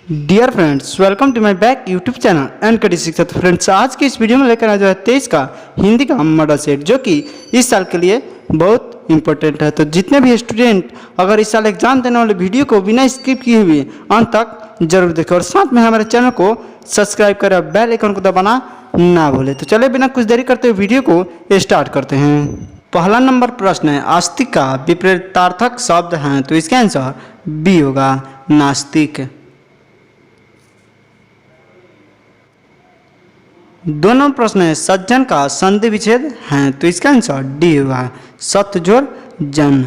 Dear friends, welcome to my back YouTube channel and कटी शिक्षा। Friends, आज की इस वीडियो में लेकर आया जो है 23 का हिंदी का मॉडल सेट, जो कि इस साल के लिए बहुत इंपॉर्टेंट है। तो जितने भी स्टूडेंट अगर इस साल एग्जाम देने वाले वीडियो को बिना स्किप किए हुए अंत तक जरूर देखें और साथ में हमारे चैनल को सब्सक्राइब करें, बेल आइकन को दबाना ना भूलें। तो चलिए बिना कुछ देरी करते हुए वीडियो को स्टार्ट करते हैं। पहला नंबर प्रश्न है, आस्तिक का विपरीतार्थक शब्द है, तो इसका आंसर बी होगा, नास्तिक। 2 नंबर प्रश्न है, सज्जन का संधि विच्छेद है, तो इसका आंसर डी होगा, सत्य जोड़ जन।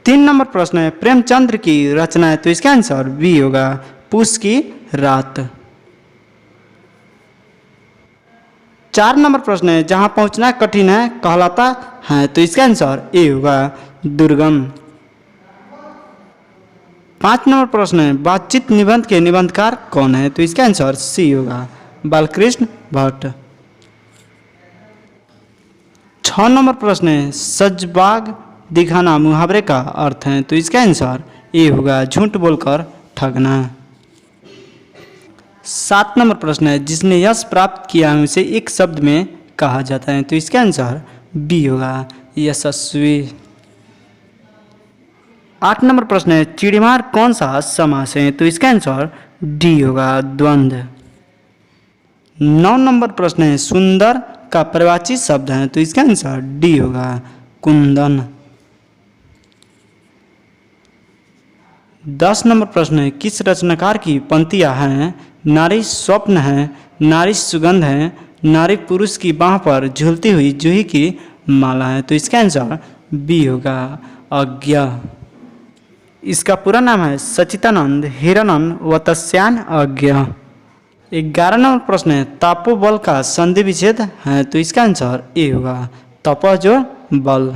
3 नंबर प्रश्न है, प्रेमचंद्र की रचना है, तो इसका आंसर बी होगा, पूस की रात। 4 नंबर प्रश्न है, जहां पहुंचना कठिन है कहलाता है, तो इसका आंसर ए होगा, दुर्गम। 5 नंबर प्रश्न है, बातचीत निबंध के निबंधकार कौन है, तो इसका आंसर सी होगा, बालकृष्ण भट्ट। 6 नंबर प्रश्न है, सजबाग दिखाना मुहावरे का अर्थ है, तो इसका आंसर ए होगा, झूठ बोलकर ठगना। 7 नंबर प्रश्न है, जिसने यश प्राप्त किया है उसे एक शब्द में कहा जाता है, तो इसका आंसर बी होगा, यशस्वी। 8 नंबर प्रश्न है, चिड़िमार कौन सा समास है, तो इसका आंसर डी होगा, द्वंद्व। 9 नंबर प्रश्न है, सुंदर का परिवाची शब्द है, तो इसका आंसर डी होगा, कुंदन। 10 नंबर प्रश्न है, किस रचनाकार की पंक्तियां हैं, नारी स्वप्न है, नारी सुगंध है, नारी पुरुष की बाह पर झूलती हुई जूही की माला है, तो इसका आंसर बी होगा, अज्ञा। इसका पूरा नाम है सचितानंद हिरानंद वत्स्यान अज्ञा। 11 नंबर प्रश्न है, तापोबल का संधि विच्छेद है, तो इसका आंसर ए होगा, तपह जोड़ बल।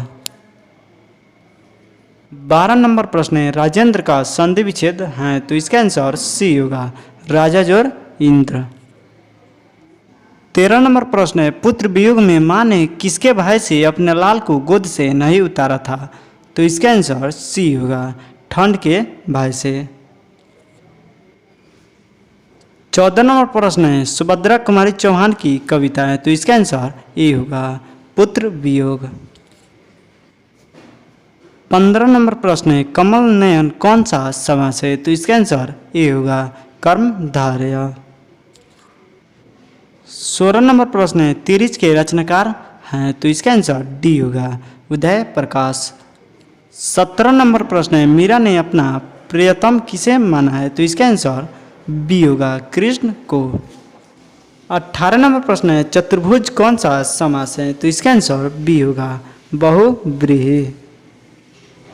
12 नंबर प्रश्न है, राजेंद्र का संधि विच्छेद है, तो इसका आंसर सी होगा, राजा जोड़ इंद्र। 13 नंबर प्रश्न है, पुत्र वियोग में मां ने किसके भय से अपने लाल को गोद से नहीं उतारा था, तो इसका आंसर सी होगा, ठंड के भय से। 14 नंबर प्रश्न है, सुभद्रा कुमारी चौहान की कविता है, तो इसका आंसर ए होगा, पुत्र वियोग। 15 नंबर प्रश्न है, कमल नयन कौन सा समास है, तो इसका आंसर ए होगा, कर्मधारय। 16 नंबर प्रश्न है, तिरिच के रचनाकार हैं, तो इसका आंसर डी होगा, उदय प्रकाश। 17 नंबर प्रश्न है, मीरा ने अपना प्रियतम किसे माना है, तो इसका आंसर बी होगा, कृष्ण को। 18 नंबर प्रश्न है, चतुर्भुज कौन सा समास है, तो इसका आंसर बी होगा, बहुव्रीहि।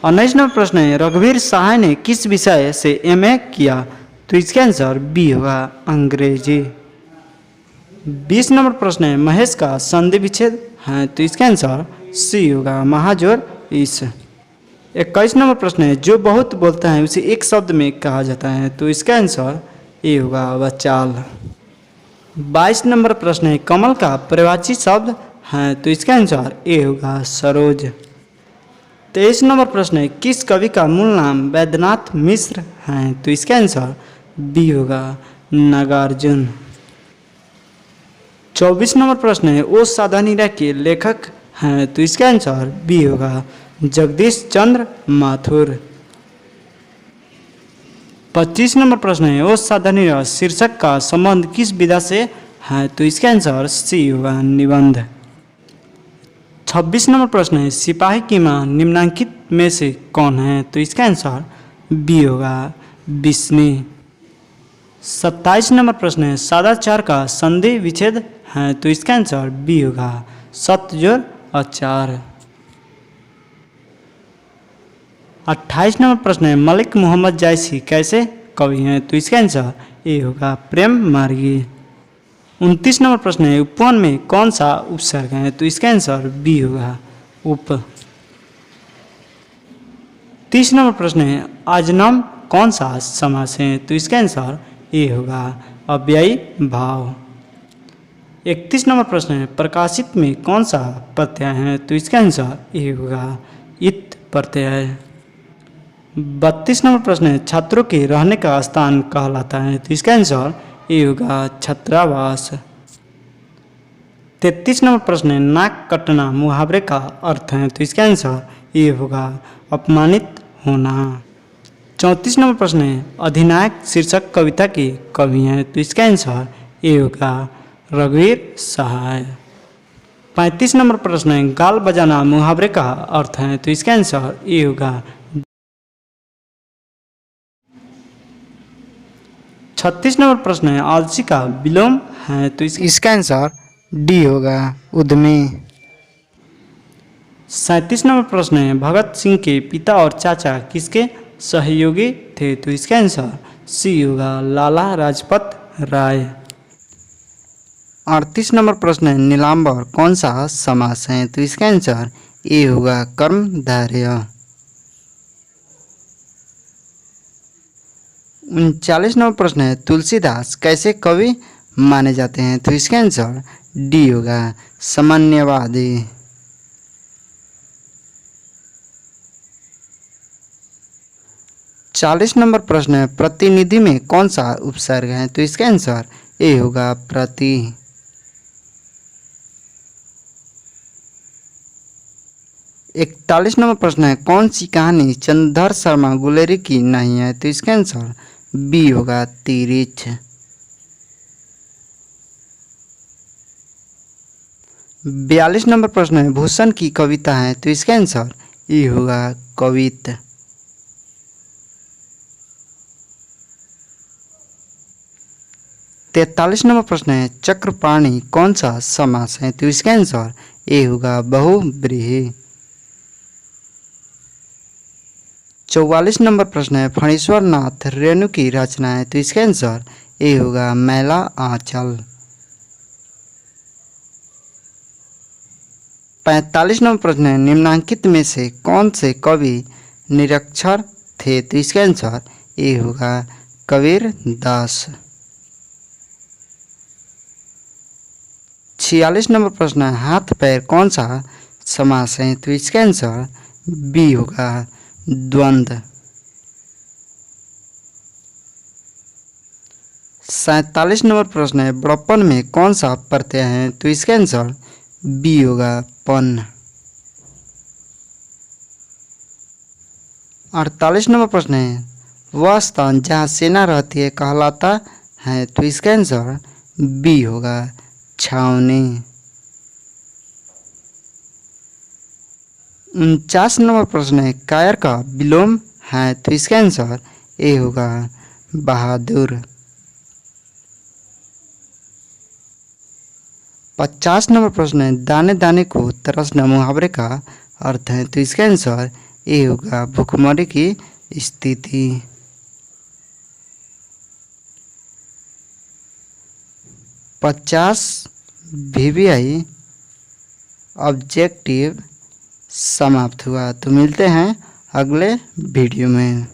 19 नंबर प्रश्न है, रघुवीर सहाय ने किस विषय से एमए किया, तो इसका आंसर बी होगा, अंग्रेजी। 20 नंबर प्रश्न है, महेश का संधि विच्छेद है, तो इसका आंसर सी होगा, महाजोर इस। 21 नंबर प्रश्न है, जो बहुत बोलता है उसे एक शब्द में कहा जाता है, तो इसका आंसर ए होगा, वचाल। 22 नंबर प्रश्न है, कमल का परिवाची शब्द है, तो इसका आंसर ए होगा, सरोज। 23 नंबर प्रश्न है, किस कवि का मूल नाम वैद्यनाथ मिश्र है, तो इसका आंसर बी होगा, नागार्जुन। 24 नंबर प्रश्न है, ओ साधनीरा के लेखक हैं, तो इसका आंसर बी होगा, जगदीश चंद्र माथुर। 25 नंबर प्रश्न है, ओ साधनीरा शीर्षक का संबंध किस विधा से है, तो इसका आंसर सी होगा, निबंध। 26 नंबर प्रश्न है, सिपाही की मां निम्नांकित में से कौन है, तो इसका आंसर बी होगा, बिस्नी। 27 नंबर प्रश्न है, सदाचार का संधि विच्छेद है, तो इसका आंसर बी होगा, सत्य जोड़ आचार। 28 नंबर प्रश्न है, मलिक मोहम्मद जायसी कैसे कवि हैं, तो इसका आंसर ए होगा, प्रेम मार्गी। 29 नंबर प्रश्न है, उपवन में कौन सा उपसर्ग है, तो इसका आंसर बी होगा, उप। 30 नंबर प्रश्न है, आजनम कौन सा समास है, तो इसका आंसर ए होगा, अव्ययी भाव। 31 नंबर प्रश्न है, प्रकाशित में कौन सा प्रत्यय है, तो इसका आंसर ए होगा, इत प्रत्यय। 32 नंबर प्रश्न है, छात्रों के रहने का स्थान कहलाता है। तो इसका आंसर ये होगा छात्रावास। 33 नंबर प्रश्न है, नाक कटना मुहावरे का अर्थ है। तो इसका आंसर ये होगा अपमानित होना। 34 नंबर प्रश्न है, अधिनायक शीर्षक कविता के कवि हैं। तो इसका आंसर ये होगा रघुवीर सहाय। 35 नंबर प्रश्न है, गाल बजाना मुहावरे का अर्थ है। तो इसका आंसर ये होगा। 36 नंबर प्रश्न है, आलसी का विलोम है। तो इसका आंसर डी होगा उद्यमी। 37 नंबर प्रश्न है, भगत सिंह के पिता और चाचा किसके सहयोगी थे। तो इसका आंसर सी होगा लाला लाजपत राय। 38 नंबर प्रश्न है, नीलांबर कौन सा समास है। तो इसका आंसर ए होगा कर्मधारय। 39 नंबर प्रश्न है, तुलसीदास कैसे कवि माने जाते हैं। तो इसका आंसर डी होगा सामान्यवादी। 40 नंबर प्रश्न है, प्रतिनिधि में कौन सा उपसर्ग है। तो इसका आंसर ए होगा प्रति। 41 नंबर प्रश्न है, कौन सी कहानी चंद्रधर शर्मा गुलेरी की नहीं है। तो इसका आंसर बी होगा तिरिछ। 42 नंबर प्रश्न है, भूषण की कविता है। तो इसका आंसर ई होगा कवित। 43 नंबर प्रश्न है, चक्रपाणी कौन सा समास है। तो इसका आंसर ए होगा बहुव्रीहि। 44 नंबर प्रश्न है, फणीश्वर नाथ रेणु की रचना है। तो इसका आंसर ए होगा मैला आंचल। 45 नंबर प्रश्न है, निम्नांकित में से कौन से कवि निरक्षर थे। तो इसका आंसर ए होगा कबीर दास। 46 नंबर प्रश्न है, हाथ पैर कौन सा समास है। तो इसका आंसर बी होगा द्वंद्व। 47 नंबर प्रश्न है, बड़प्पन में कौन सा प्रत्यय है। तो इसका आंसर बी होगा पन। 48 नंबर प्रश्न है, वह स्थान जहाँ सेना रहती है कहलाता है। तो इसका आंसर बी होगा छावनी। 49 नंबर प्रश्न है, कायर का विलोम है। तो इसका आंसर ए होगा बहादुर। 50 नंबर प्रश्न है, दाने दाने को तरसना मुहावरे का अर्थ है। तो इसका आंसर ए होगा भूखमरी की स्थिति। 50 VVI ऑब्जेक्टिव समाप्त हुआ। तो मिलते हैं अगले वीडियो में।